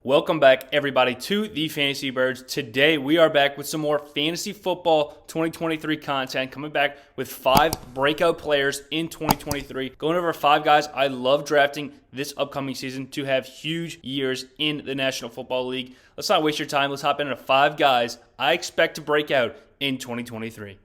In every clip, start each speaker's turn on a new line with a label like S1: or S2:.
S1: Welcome back, everybody, to the Fantasy Birds. Today, we are back with some more Fantasy Football 2023 content, coming back with 5 breakout players in 2023. Going over 5 guys I love drafting this upcoming season to have huge years in the National Football League. Let's not waste your time. Let's hop into 5 guys I expect to break out in 2023.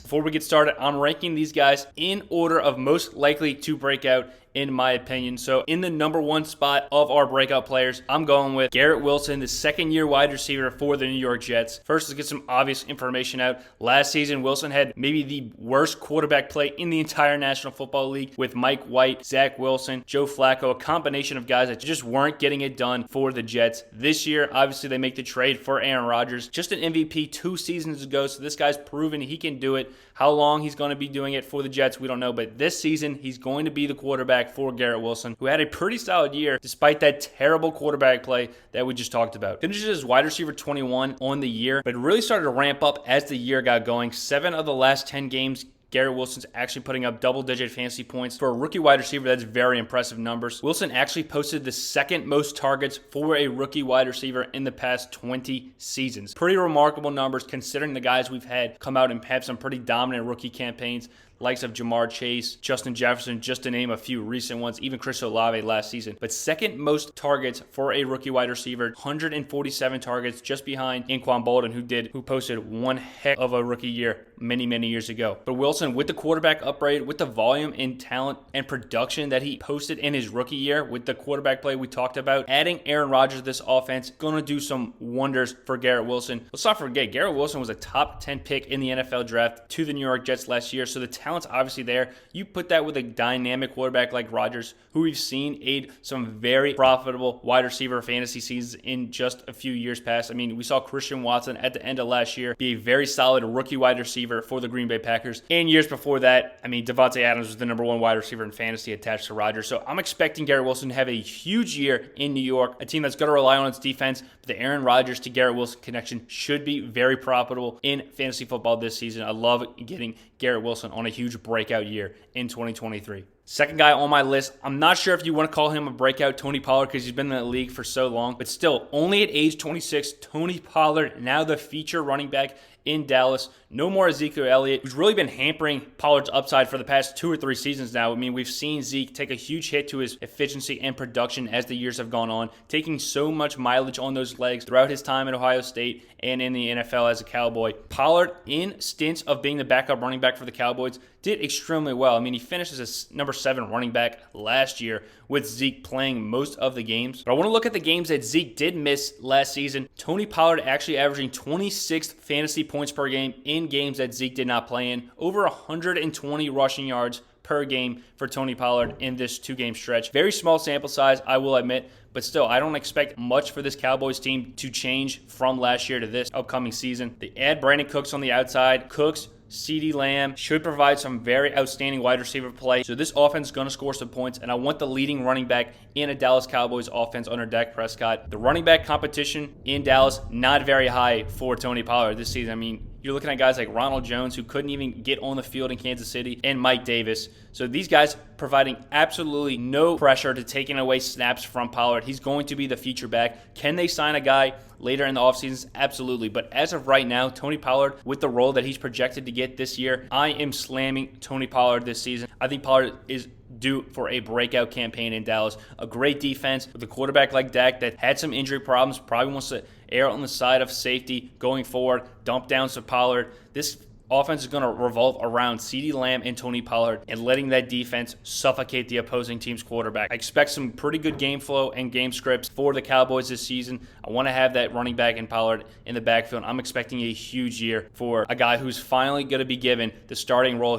S1: Before we get started, I'm ranking these guys in order of most likely to break out, in my opinion. So in the number 1 spot of our breakout players, I'm going with Garrett Wilson, the second-year wide receiver for the New York Jets. First, let's get some obvious information out. Last season, Wilson had maybe the worst quarterback play in the entire National Football League with Mike White, Zach Wilson, Joe Flacco, a combination of guys that just weren't getting it done for the Jets. This year, obviously, they make the trade for Aaron Rodgers. Just an MVP 2 seasons ago, so this guy's proven he can do it. How long he's going to be doing it for the Jets, we don't know. But this season, he's going to be the quarterback for Garrett Wilson, who had a pretty solid year despite that terrible quarterback play that we just talked about. Finishes as wide receiver 21 on the year, but really started to ramp up as the year got going. 7 of the last 10 games, Garrett Wilson's actually putting up double-digit fantasy points. For a rookie wide receiver, that's very impressive numbers. Wilson actually posted the second most targets for a rookie wide receiver in the past 20 seasons. Pretty remarkable numbers considering the guys we've had come out and have some pretty dominant rookie campaigns, likes of Jamar Chase, Justin Jefferson, just to name a few recent ones, even Chris Olave last season. But second most targets for a rookie wide receiver, 147 targets, just behind Anquan Bolden, who posted one heck of a rookie year many years ago. But Wilson, with the quarterback upgrade, with the volume and talent and production that he posted in his rookie year, with the quarterback play we talked about, adding Aaron Rodgers to this offense, going to do some wonders for Garrett Wilson. Let's not forget, Garrett Wilson was a top 10 pick in the NFL draft to the New York Jets last year, so the talent's obviously there. You put that with a dynamic quarterback like Rodgers, who we've seen aid some very profitable wide receiver fantasy seasons in just a few years past. I mean, we saw Christian Watson at the end of last year be a very solid rookie wide receiver for the Green Bay Packers. And years before that, I mean, Devontae Adams was the number 1 wide receiver in fantasy attached to Rodgers. So I'm expecting Garrett Wilson to have a huge year in New York, a team that's going to rely on its defense. But the Aaron Rodgers to Garrett Wilson connection should be very profitable in fantasy football this season. I love getting Garrett Wilson on a huge breakout year in 2023. Second guy on my list, I'm not sure if you want to call him a breakout, Tony Pollard, because he's been in the league for so long. But still, only at age 26, Tony Pollard, now the feature running back in Dallas. No more Ezekiel Elliott, who's really been hampering Pollard's upside for the past 2 or 3 seasons now. I mean, we've seen Zeke take a huge hit to his efficiency and production as the years have gone on, taking so much mileage on those legs throughout his time at Ohio State and in the NFL as a Cowboy. Pollard, in stints of being the backup running back for the Cowboys, did extremely well. I mean, he finished as a number 7 running back last year with Zeke playing most of the games. But I want to look at the games that Zeke did miss last season. Tony Pollard actually averaging 26 fantasy points per game in games that Zeke did not play in. Over 120 rushing yards per game for Tony Pollard in this 2-game stretch. Very small sample size, I will admit, but still, I don't expect much for this Cowboys team to change from last year to this upcoming season. They add Brandon Cooks on the outside. Cooks, CeeDee Lamb should provide some very outstanding wide receiver play. So this offense is going to score some points, and I want the leading running back in a Dallas Cowboys offense under Dak Prescott. The running back competition in Dallas, not very high for Tony Pollard this season. I mean, you're looking at guys like Ronald Jones, who couldn't even get on the field in Kansas City, and Mike Davis. So these guys providing absolutely no pressure to taking away snaps from Pollard. He's going to be the feature back. Can they sign a guy later in the offseason? Absolutely. But as of right now, Tony Pollard, with the role that he's projected to get this year, I am slamming Tony Pollard this season. I think Pollard is due for a breakout campaign in Dallas. A great defense with a quarterback like Dak that had some injury problems, probably wants to err on the side of safety going forward, dump downs to Pollard. This offense is going to revolve around CeeDee Lamb and Tony Pollard and letting that defense suffocate the opposing team's quarterback. I expect some pretty good game flow and game scripts for the Cowboys this season. I want to have that running back in Pollard in the backfield. I'm expecting a huge year for a guy who's finally going to be given the starting role,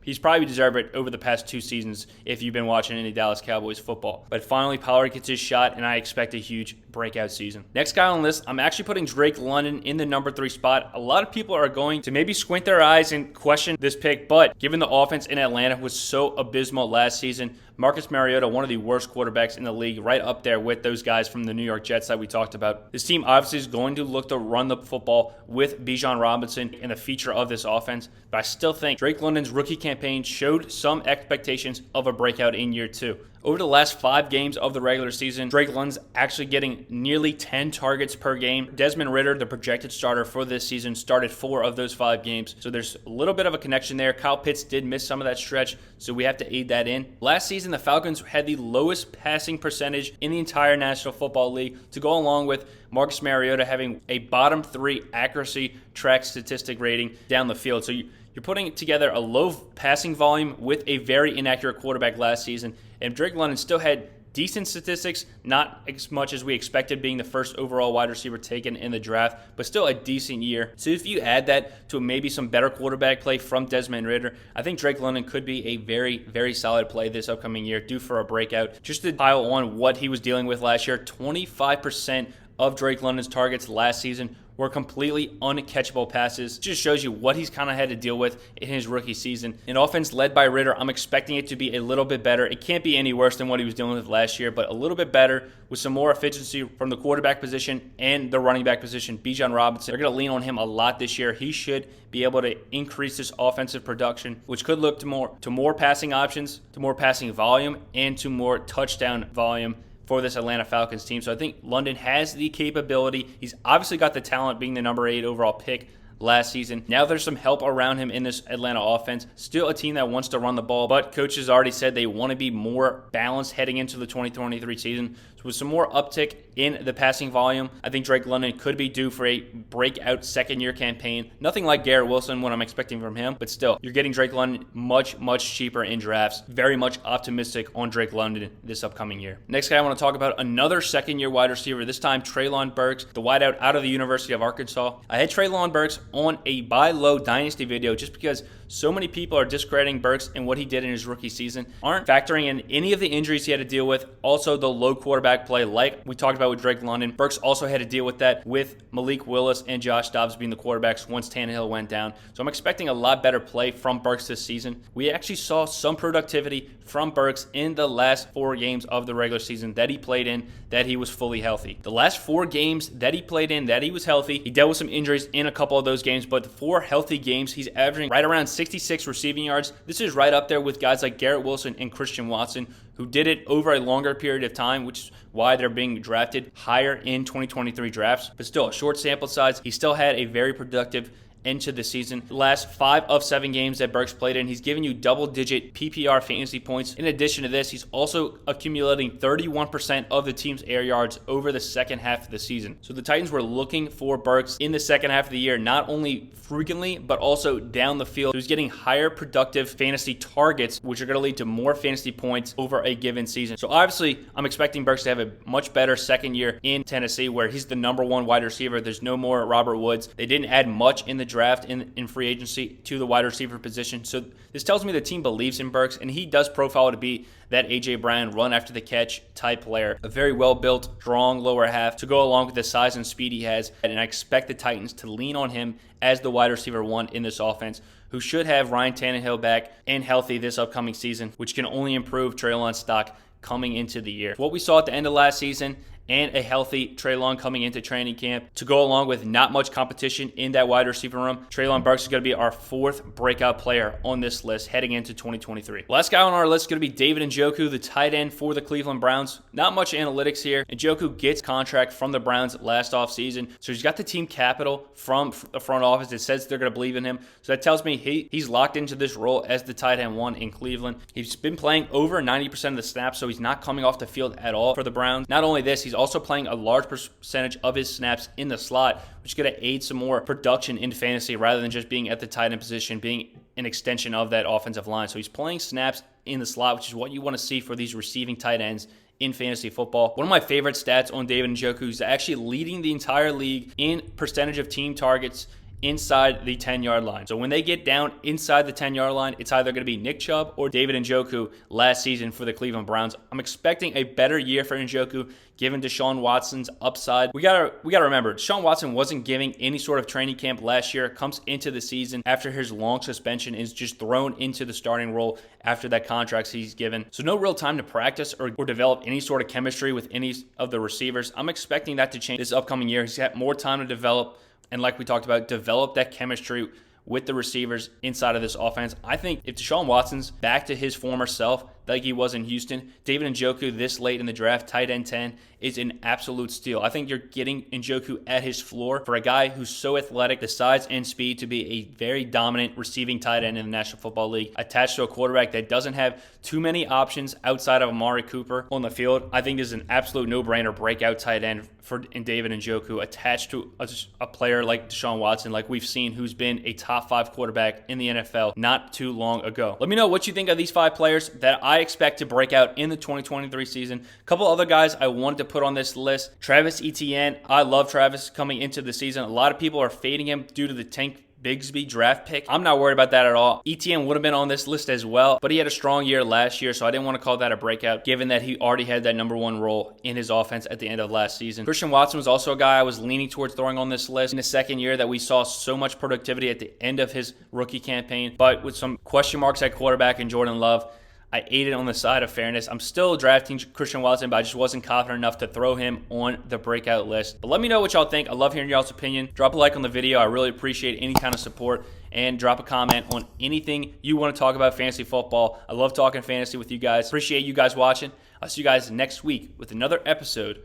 S1: He's probably deserved it over the past 2 seasons if you've been watching any Dallas Cowboys football. But finally, Pollard gets his shot, and I expect a huge breakout season. Next guy on the list, I'm actually putting Drake London in the number 3 spot. A lot of people are going to maybe squint their eyes and question this pick, but given the offense in Atlanta was so abysmal last season, Marcus Mariota, one of the worst quarterbacks in the league, right up there with those guys from the New York Jets that we talked about. This team obviously is going to look to run the football with Bijan Robinson in the feature of this offense, but I still think Drake London's rookie campaign showed some expectations of a breakout in year 2. Over the last 5 games of the regular season, Drake London's actually getting nearly 10 targets per game. Desmond Ridder, the projected starter for this season, started 4 of those 5 games. So there's a little bit of a connection there. Kyle Pitts did miss some of that stretch, so we have to aid that in. Last season, the Falcons had the lowest passing percentage in the entire National Football League, to go along with Marcus Mariota having a bottom 3 accuracy track statistic rating down the field. So you're putting together a low passing volume with a very inaccurate quarterback last season. And Drake London still had decent statistics, not as much as we expected, being the first overall wide receiver taken in the draft, but still a decent year. So if you add that to maybe some better quarterback play from Desmond Ridder, I think Drake London could be a very, very solid play this upcoming year, due for a breakout. Just to pile on what he was dealing with last year, 25% of Drake London's targets last season were completely uncatchable passes. Just shows you what he's kind of had to deal with in his rookie season. An offense led by Ridder, I'm expecting it to be a little bit better. It can't be any worse than what he was dealing with last year, but a little bit better with some more efficiency from the quarterback position and the running back position. Bijan Robinson, they're going to lean on him a lot this year. He should be able to increase this offensive production, which could look to more passing options, to more passing volume, and to more touchdown volume for this Atlanta Falcons team. So I think London has the capability. He's obviously got the talent, being the number 8 overall pick last season. Now there's some help around him in this Atlanta offense. Still a team that wants to run the ball, but coaches already said they want to be more balanced heading into the 2023 season. So with some more uptick in the passing volume, I think Drake London could be due for a breakout second-year campaign. Nothing like Garrett Wilson, what I'm expecting from him, but still, you're getting Drake London much, much cheaper in drafts. Very much optimistic on Drake London this upcoming year. Next guy I want to talk about, another second-year wide receiver, this time Treylon Burks, the wideout out of the University of Arkansas. I had Treylon Burks on a buy low dynasty video just because so many people are discrediting Burks and what he did in his rookie season, aren't factoring in any of the injuries he had to deal with, also the low quarterback play like we talked about with Drake London. Burks also had to deal with that with Malik Willis and Josh Dobbs being the quarterbacks once Tannehill went down. So I'm expecting a lot better play from Burks this season. We actually saw some productivity from Burks in the last 4 games of the regular season that he played in, that he was fully healthy. The last 4 games that he played in, that he was healthy, he dealt with some injuries in a couple of those games, but the 4 healthy games, he's averaging right around 66 receiving yards. This is right up there with guys like Garrett Wilson and Christian Watson, who did it over a longer period of time, which is why they're being drafted higher in 2023 drafts. But still, a short sample size. He still had a very productive into the season. The last 5 of 7 games that Burks played in, he's giving you double-digit PPR fantasy points. In addition to this, he's also accumulating 31% of the team's air yards over the second half of the season. So the Titans were looking for Burks in the second half of the year, not only frequently, but also down the field. So he's getting higher productive fantasy targets, which are going to lead to more fantasy points over a given season. So obviously, I'm expecting Burks to have a much better second year in Tennessee, where he's the number 1 wide receiver. There's no more Robert Woods. They didn't add much in the draft in free agency to the wide receiver position. So this tells me the team believes in Burks, and he does profile to be that A.J. Brown run after the catch type player. A very well-built, strong lower half to go along with the size and speed he has. And I expect the Titans to lean on him as the wide receiver 1 in this offense, who should have Ryan Tannehill back and healthy this upcoming season, which can only improve Treylon's stock coming into the year. What we saw at the end of last season and a healthy Treylon coming into training camp to go along with not much competition in that wide receiver room, Treylon Burks is going to be our 4th breakout player on this list heading into 2023. Last guy on our list is going to be David Njoku, the tight end for the Cleveland Browns. Not much analytics here. Njoku gets contract from the Browns last offseason, so he's got the team capital from the front office. It says they're going to believe in him. So that tells me he's locked into this role as the tight end 1 in Cleveland. He's been playing over 90% of the snaps, so he's not coming off the field at all for the Browns. Not only this, he's also playing a large percentage of his snaps in the slot, which is going to aid some more production in fantasy rather than just being at the tight end position, being an extension of that offensive line. So he's playing snaps in the slot, which is what you want to see for these receiving tight ends in fantasy football. One of my favorite stats on David Njoku is actually leading the entire league in percentage of team targets inside the 10-yard line. So when they get down inside the 10-yard line, it's either going to be Nick Chubb or David Njoku last season for the Cleveland Browns. I'm expecting a better year for Njoku given Deshaun Watson's upside. We gotta remember, Deshaun Watson wasn't giving any sort of training camp last year, comes into the season after his long suspension, is just thrown into the starting role after that contract he's given. So no real time to practice or develop any sort of chemistry with any of the receivers. I'm expecting that to change this upcoming year. He's got more time to develop, and like we talked about, develop that chemistry with the receivers inside of this offense. I think if Deshaun Watson's back to his former self, like he was in Houston, David Njoku this late in the draft, tight end 10, is an absolute steal. I think you're getting Njoku at his floor for a guy who's so athletic, the size and speed to be a very dominant receiving tight end in the National Football League, attached to a quarterback that doesn't have too many options outside of Amari Cooper on the field. I think this is an absolute no-brainer breakout tight end for David Njoku, attached to a player like Deshaun Watson, like we've seen, who's been a top 5 quarterback in the NFL not too long ago. Let me know what you think of these 5 players that I expect to break out in the 2023 season. A couple other guys I wanted to put on this list. Travis Etienne. I love Travis coming into the season. A lot of people are fading him due to the Tank Bigsby draft pick. I'm not worried about that at all. Etienne would have been on this list as well, but he had a strong year last year, so I didn't want to call that a breakout, given that he already had that number 1 role in his offense at the end of last season. Christian Watson was also a guy I was leaning towards throwing on this list in the second year that we saw so much productivity at the end of his rookie campaign, but with some question marks at quarterback and Jordan Love, I ate it on the side of fairness. I'm still drafting Christian Watson, but I just wasn't confident enough to throw him on the breakout list. But let me know what y'all think. I love hearing y'all's opinion. Drop a like on the video. I really appreciate any kind of support. And drop a comment on anything you want to talk about fantasy football. I love talking fantasy with you guys. Appreciate you guys watching. I'll see you guys next week with another episode of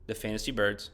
S1: the Fantasy Birds.